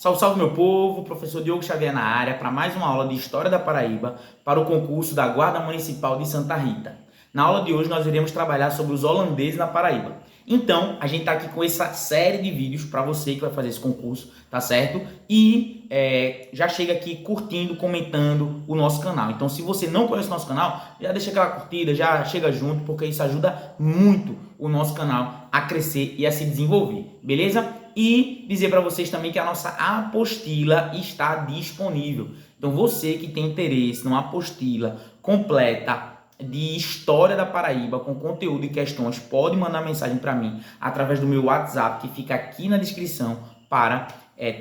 Salve, salve meu povo, professor Diogo Xavier na área para mais uma aula de História da Paraíba para o concurso da Guarda Municipal de Santa Rita. Na aula de hoje nós iremos trabalhar sobre os holandeses na Paraíba. Então, a gente está aqui com essa série de vídeos para você que vai fazer esse concurso, tá certo? E já chega aqui curtindo, comentando o nosso canal. Então, se você não conhece o nosso canal, já deixa aquela curtida, já chega junto, porque isso ajuda muito o nosso canal a crescer e a se desenvolver, beleza? E dizer para vocês também que a nossa apostila está disponível. Então, você que tem interesse numa apostila completa de História da Paraíba, com conteúdo e questões, pode mandar mensagem para mim através do meu WhatsApp, que fica aqui na descrição, para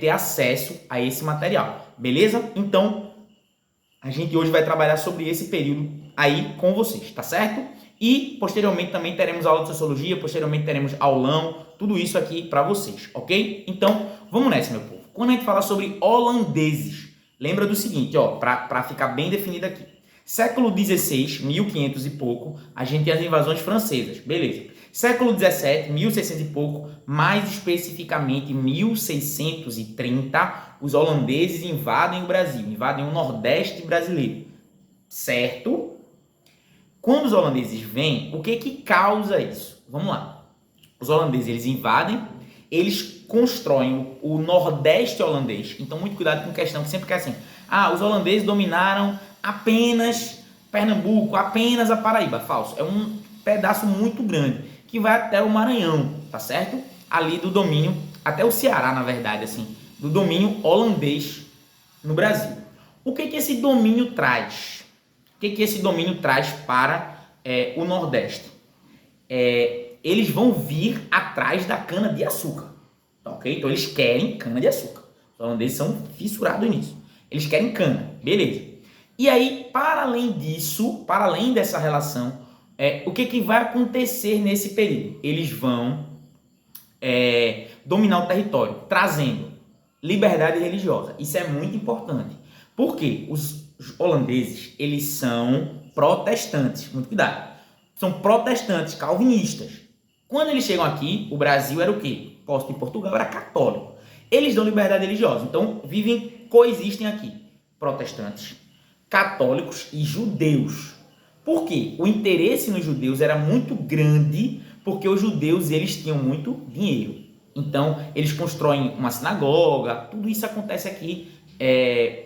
ter acesso a esse material, beleza? Então, a gente hoje vai trabalhar sobre esse período aí com vocês, tá certo? E, posteriormente, também teremos aula de Sociologia, posteriormente teremos aulão, tudo isso aqui para vocês, ok? Então, vamos nessa, meu povo. Quando a gente fala sobre holandeses, lembra do seguinte, ó, para ficar bem definido aqui. Século XVI, 1500 e pouco, a gente tem as invasões francesas, beleza. Século XVII, 1600 e pouco, mais especificamente 1630, os holandeses invadem o Brasil, invadem o Nordeste brasileiro, certo? Quando os holandeses vêm, o que causa isso? Vamos lá. Os holandeses, eles invadem, eles constroem o Nordeste holandês. Então, muito cuidado com questão que sempre quer assim. Os holandeses dominaram apenas Pernambuco, apenas a Paraíba. Falso. É um pedaço muito grande, que vai até o Maranhão, tá certo? Ali do domínio, até o Ceará, na verdade, assim, do domínio holandês no Brasil. O que esse domínio traz? O que esse domínio traz para o Nordeste? Eles vão vir atrás da cana-de-açúcar, ok? Então, eles querem cana-de-açúcar. Os holandeses são fissurados nisso. Eles querem cana, beleza. E aí, para além disso, para além dessa relação, o que vai acontecer nesse período? Eles vão dominar o território, trazendo liberdade religiosa. Isso é muito importante. Por quê? Os holandeses, eles são protestantes. Muito cuidado. São protestantes, calvinistas. Quando eles chegam aqui, o Brasil era o quê? Posto em Portugal, era católico. Eles dão liberdade religiosa. Então, coexistem aqui. Protestantes, católicos e judeus. Por quê? O interesse nos judeus era muito grande, porque os judeus, eles tinham muito dinheiro. Então, eles constroem uma sinagoga, tudo isso acontece aqui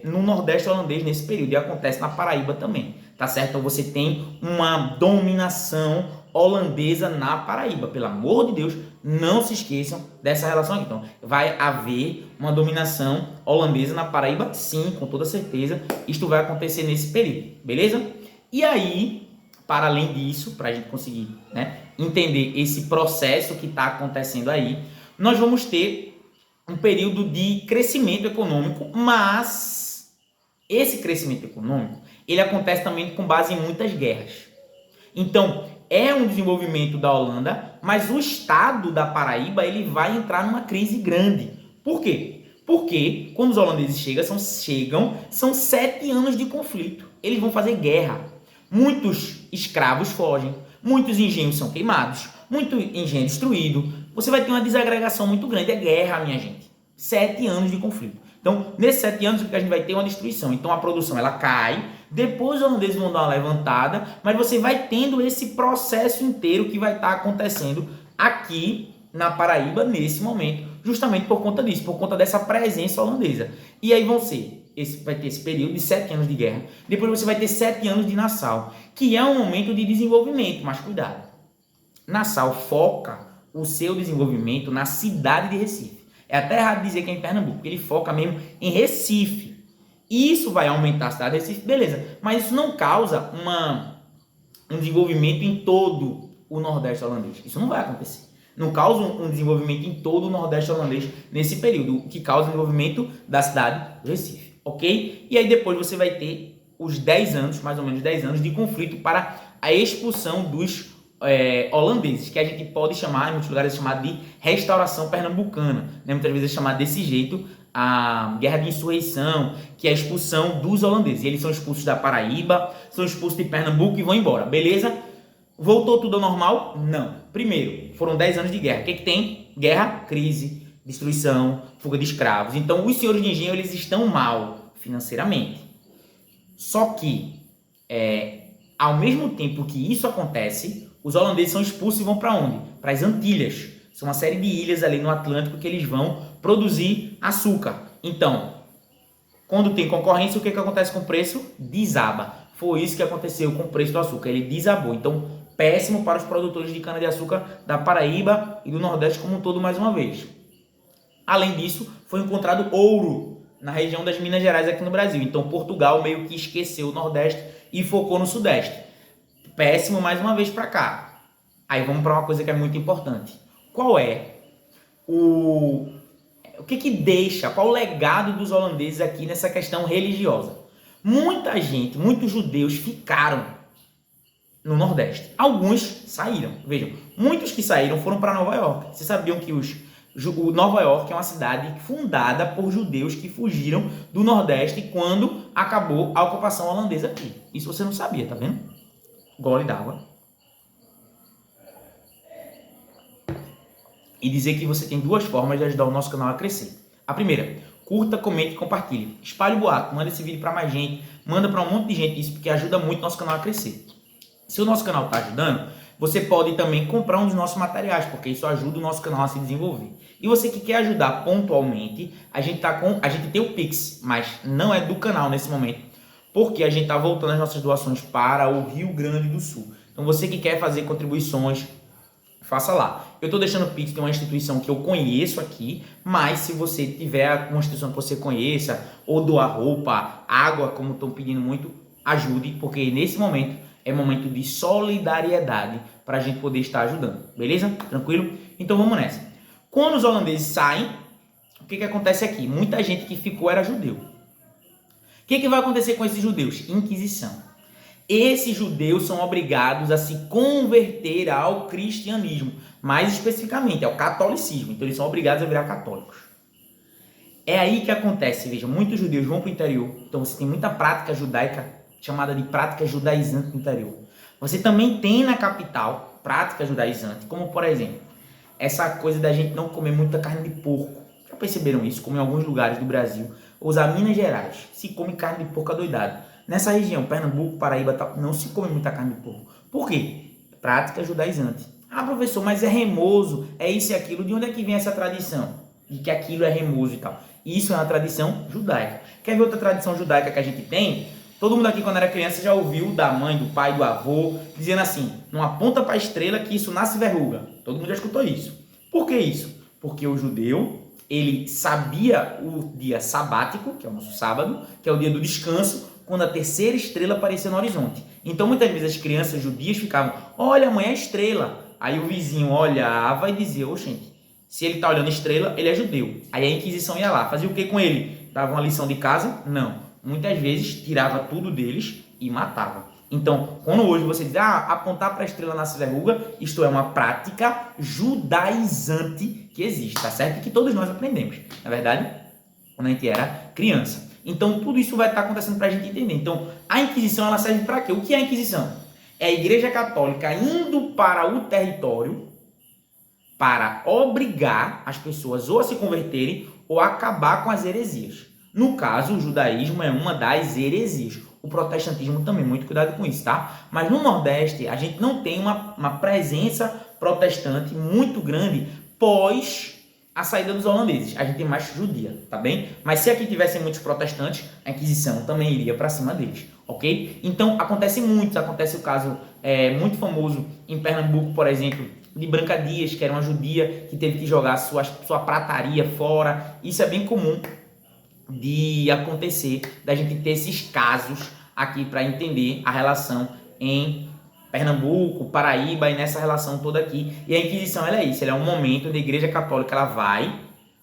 no Nordeste holandês nesse período, e acontece na Paraíba também, tá certo? Então, você tem uma dominação holandesa na Paraíba, pelo amor de Deus, não se esqueçam dessa relação aqui. Então, vai haver uma dominação holandesa na Paraíba, sim, com toda certeza, isto vai acontecer nesse período, beleza? E aí, para além disso, para a gente conseguir entender esse processo que está acontecendo aí, nós vamos ter um período de crescimento econômico, mas esse crescimento econômico, ele acontece também com base em muitas guerras. Então, é um desenvolvimento da Holanda, mas o estado da Paraíba, ele vai entrar numa crise grande. Por quê? Porque quando os holandeses chegam, são 7 anos de conflito. Eles vão fazer guerra. Muitos escravos fogem, muitos engenhos são queimados, muito engenho destruído. Você vai ter uma desagregação muito grande. É guerra, minha gente. 7 anos de conflito. Então, nesses 7 anos, o que a gente vai ter é uma destruição. Então, a produção ela cai. Depois, os holandeses vão dar uma levantada. Mas você vai tendo esse processo inteiro que vai estar acontecendo aqui na Paraíba nesse momento. Justamente por conta disso, por conta dessa presença holandesa. E aí vai ter esse período de 7 anos de guerra. Depois você vai ter 7 anos de Nassau, que é um momento de desenvolvimento. Mas cuidado. Nassau foca o seu desenvolvimento na cidade de Recife. É até errado dizer que é em Pernambuco, porque ele foca mesmo em Recife. Isso vai aumentar a cidade de Recife, beleza. Mas isso não causa um desenvolvimento em todo o Nordeste holandês. Isso não vai acontecer. Não causa um desenvolvimento em todo o Nordeste holandês nesse período, o que causa o desenvolvimento da cidade de Recife, ok? E aí depois você vai ter os 10 anos, mais ou menos 10 anos, de conflito para a expulsão dos holandeses, que a gente pode chamar, em muitos lugares é chamado de restauração pernambucana, muitas vezes é chamado desse jeito, a guerra de insurreição, que é a expulsão dos holandeses. E eles são expulsos da Paraíba, são expulsos de Pernambuco e vão embora, beleza? Voltou tudo ao normal? Não. Primeiro, foram 10 anos de guerra. O que tem? Guerra, crise, destruição, fuga de escravos. Então, os senhores de engenho, eles estão mal financeiramente. Só que, ao mesmo tempo que isso acontece, os holandeses são expulsos e vão para onde? Para as Antilhas. São uma série de ilhas ali no Atlântico que eles vão produzir açúcar. Então, quando tem concorrência, o que acontece com o preço? Desaba. Foi isso que aconteceu com o preço do açúcar. Ele desabou. Então, péssimo para os produtores de cana-de-açúcar da Paraíba e do Nordeste como um todo, mais uma vez. Além disso, foi encontrado ouro na região das Minas Gerais aqui no Brasil. Então, Portugal meio que esqueceu o Nordeste e focou no Sudeste. Péssimo mais uma vez para cá. Aí vamos para uma coisa que é muito importante. Qual é o que deixa, qual o legado dos holandeses aqui nessa questão religiosa? Muita gente, muitos judeus ficaram no Nordeste. Alguns saíram. Vejam, muitos que saíram foram para Nova York. Vocês sabiam que Nova York é uma cidade fundada por judeus que fugiram do Nordeste quando acabou a ocupação holandesa aqui. Isso você não sabia, tá vendo? Gole d'água. E dizer que você tem duas formas de ajudar o nosso canal a crescer. A primeira, curta, comente e compartilhe. Espalhe o boato, manda esse vídeo para mais gente, manda para um monte de gente isso, porque ajuda muito o nosso canal a crescer. Se o nosso canal está ajudando, você pode também comprar um dos nossos materiais, porque isso ajuda o nosso canal a se desenvolver. E você que quer ajudar pontualmente, a gente tem o Pix, mas não é do canal nesse momento, porque a gente está voltando as nossas doações para o Rio Grande do Sul. Então você que quer fazer contribuições, faça lá. Eu estou deixando o Pix de uma instituição que eu conheço aqui, mas se você tiver uma instituição que você conheça, ou doar roupa, água, como estão pedindo muito, ajude, porque nesse momento é momento de solidariedade para a gente poder estar ajudando. Beleza? Tranquilo? Então vamos nessa. Quando os holandeses saem, o que acontece aqui? Muita gente que ficou era judeu. O que vai acontecer com esses judeus? Inquisição. Esses judeus são obrigados a se converter ao cristianismo, mais especificamente ao catolicismo. Então eles são obrigados a virar católicos. É aí que acontece, veja, muitos judeus vão para o interior, então você tem muita prática judaica chamada de prática judaizante no interior. Você também tem na capital prática judaizante, como por exemplo, essa coisa da gente não comer muita carne de porco. Já perceberam isso? Como em alguns lugares do Brasil, ou a Minas Gerais, se come carne de porco adoidado. Nessa região, Pernambuco, Paraíba, não se come muita carne de porco. Por quê? Prática judaizante. Ah, professor, mas é remoso, é isso e aquilo. De onde é que vem essa tradição? De que aquilo é remoso e tal. Isso é uma tradição judaica. Quer ver outra tradição judaica que a gente tem? Todo mundo aqui, quando era criança, já ouviu da mãe, do pai, do avô, dizendo assim, não aponta para a estrela que isso nasce verruga. Todo mundo já escutou isso. Por que isso? Porque o judeu, ele sabia o dia sabático, que é o nosso sábado, que é o dia do descanso, quando a terceira estrela aparecia no horizonte. Então, muitas vezes as crianças judias ficavam, olha, mãe, é a estrela. Aí o vizinho olhava e dizia, ô, gente, se ele está olhando estrela, ele é judeu. Aí a Inquisição ia lá, fazia o que com ele? Dava uma lição de casa? Não. Muitas vezes tirava tudo deles e matava. Então, quando hoje você diz, apontar para a estrela nasce verruga, isto é uma prática judaizante que existe, tá certo? E que todos nós aprendemos, na verdade, quando a gente era criança. Então, tudo isso vai estar acontecendo para a gente entender. Então, a Inquisição, ela serve para quê? O que é a Inquisição? É a Igreja Católica indo para o território para obrigar as pessoas ou a se converterem ou a acabar com as heresias. No caso, o judaísmo é uma das heresias. O protestantismo também, muito cuidado com isso, tá? Mas no Nordeste, a gente não tem uma presença protestante muito grande pós a saída dos holandeses. A gente tem mais judia, tá bem? Mas se aqui tivessem muitos protestantes, a Inquisição também iria para cima deles, ok? Então, acontece o caso muito famoso em Pernambuco, por exemplo, de Branca Dias, que era uma judia que teve que jogar sua prataria fora. Isso é bem comum de acontecer, da gente ter esses casos aqui para entender a relação em Pernambuco, Paraíba e nessa relação toda aqui. E a Inquisição, ela é isso, ela é um momento onde a Igreja Católica ela vai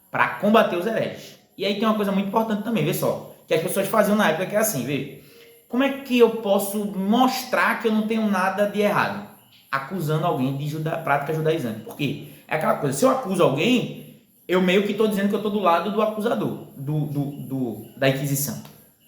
para combater os hereges. E aí tem uma coisa muito importante também, vê só, que as pessoas faziam na época que é assim, vê, como é que eu posso mostrar que eu não tenho nada de errado? Acusando alguém de prática judaizante. Por quê? É aquela coisa, se eu acuso alguém, eu meio que estou dizendo que eu estou do lado do acusador, da Inquisição.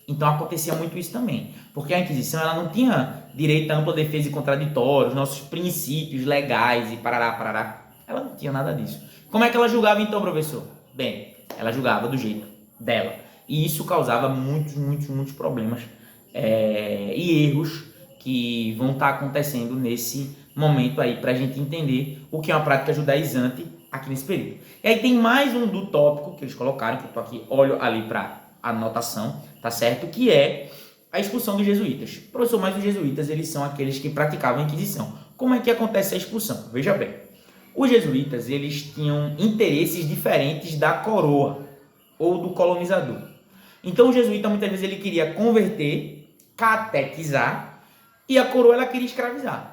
Então acontecia muito isso também, porque a Inquisição ela não tinha direito à ampla defesa e contraditório, os nossos princípios legais e parará. Ela não tinha nada disso. Como é que ela julgava então, professor? Bem, ela julgava do jeito dela. E isso causava muitos problemas e erros que vão estar acontecendo nesse momento aí, para a gente entender o que é uma prática judaizante aqui nesse período. E aí tem mais um do tópico que eles colocaram, que eu tô aqui, olho ali para anotação, tá certo? Que é a expulsão dos jesuítas. Professor, mas os jesuítas, eles são aqueles que praticavam a Inquisição. Como é que acontece a expulsão? Veja bem, os jesuítas, eles tinham interesses diferentes da coroa ou do colonizador. Então o jesuíta, muitas vezes, ele queria converter, catequizar, e a coroa, ela queria escravizar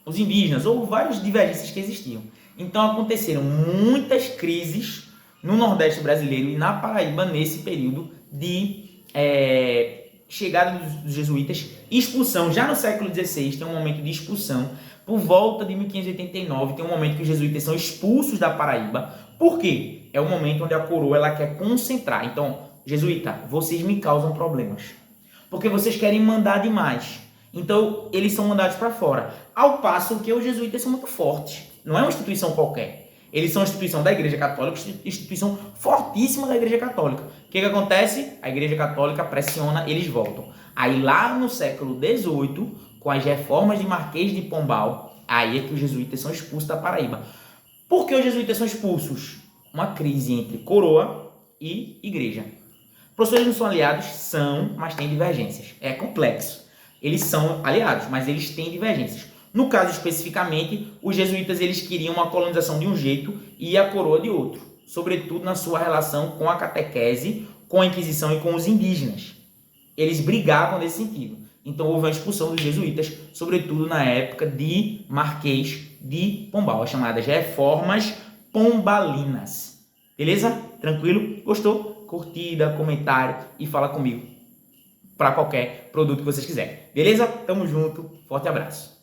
os indígenas, ou várias divergências que existiam. Então aconteceram muitas crises no Nordeste brasileiro e na Paraíba nesse período de chegada dos jesuítas, expulsão. Já no século XVI tem um momento de expulsão. Por volta de 1589 tem um momento que os jesuítas são expulsos da Paraíba. Por quê? É o momento onde a coroa ela quer concentrar. Então, jesuíta, vocês me causam problemas, porque vocês querem mandar demais. Então, eles são mandados para fora. Ao passo que os jesuítas são muito fortes. Não é uma instituição qualquer. Eles são uma instituição da Igreja Católica, instituição fortíssima da Igreja Católica. O que acontece? A Igreja Católica pressiona, eles voltam. Aí lá no século XVIII, com as reformas de Marquês de Pombal, aí é que os jesuítas são expulsos da Paraíba. Por que os jesuítas são expulsos? Uma crise entre coroa e igreja. Professores não são aliados? São, mas têm divergências. É complexo. Eles são aliados, mas eles têm divergências. No caso especificamente, os jesuítas eles queriam uma colonização de um jeito e a coroa de outro, sobretudo na sua relação com a catequese, com a Inquisição e com os indígenas. Eles brigavam nesse sentido. Então houve uma expulsão dos jesuítas, sobretudo na época de Marquês de Pombal, as chamadas reformas pombalinas. Beleza? Tranquilo? Gostou? Curtida, comentário e fala comigo para qualquer produto que vocês quiserem. Beleza? Tamo junto. Forte abraço.